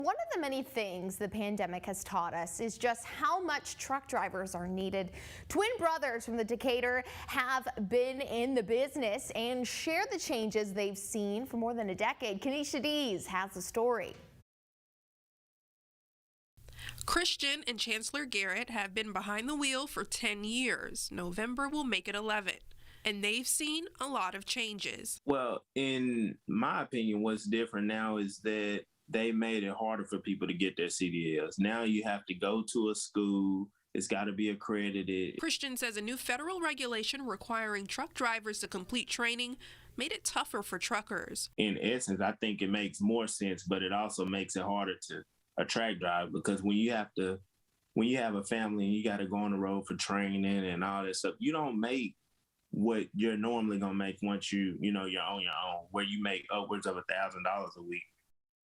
One of the many things the pandemic has taught us is just how much truck drivers are needed. Twin brothers from the Decatur have been in the business and share the changes they've seen for more than a decade. Kenesha Dees has the story. Christian and Chancellor Garrett have been behind the wheel for 10 years. November will make it 11. And they've seen a lot of changes. Well, in my opinion, what's different now is that they made it harder for people to get their CDLs. Now you have to go to a school. It's got to be accredited. Christian says a new federal regulation requiring truck drivers to complete training made it tougher for truckers. In essence, I think it makes more sense, but it also makes it harder to attract drivers because when you have a family and you got to go on the road for training and all that stuff, you don't make what you're normally gonna make once you're on your own, where you make upwards of $1,000 a week.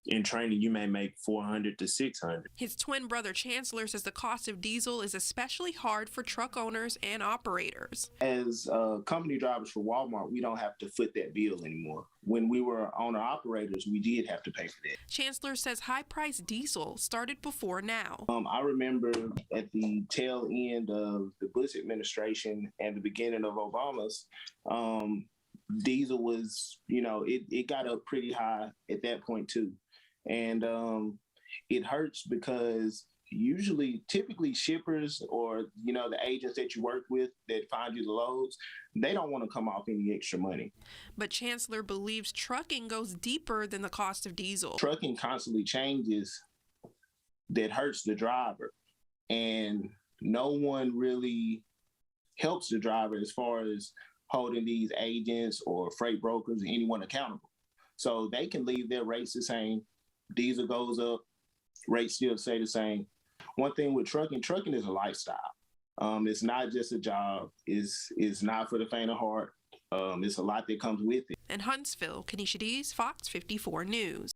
In training, you may make $400 to $600. His twin brother Chancellor says the cost of diesel is especially hard for truck owners and operators. As company drivers for Walmart, we don't have to foot that bill anymore. When we were owner operators, we did have to pay for that. Chancellor says high-priced diesel started before now. I remember at the tail end of the Bush administration and the beginning of Obama's, diesel was, it got up pretty high at that point too. And it hurts because typically shippers or, the agents that you work with that find you the loads, they don't want to come off any extra money. But Chancellor believes trucking goes deeper than the cost of diesel. Trucking constantly changes that hurts the driver. And no one really helps the driver as far as holding these agents or freight brokers or anyone accountable. So they can leave their rates the same. Diesel goes up, rates still stay the same. One thing with trucking is a lifestyle. It's not just a job. It's not for the faint of heart. It's a lot that comes with it. In Huntsville, Kenesha Dees, Fox 54 News.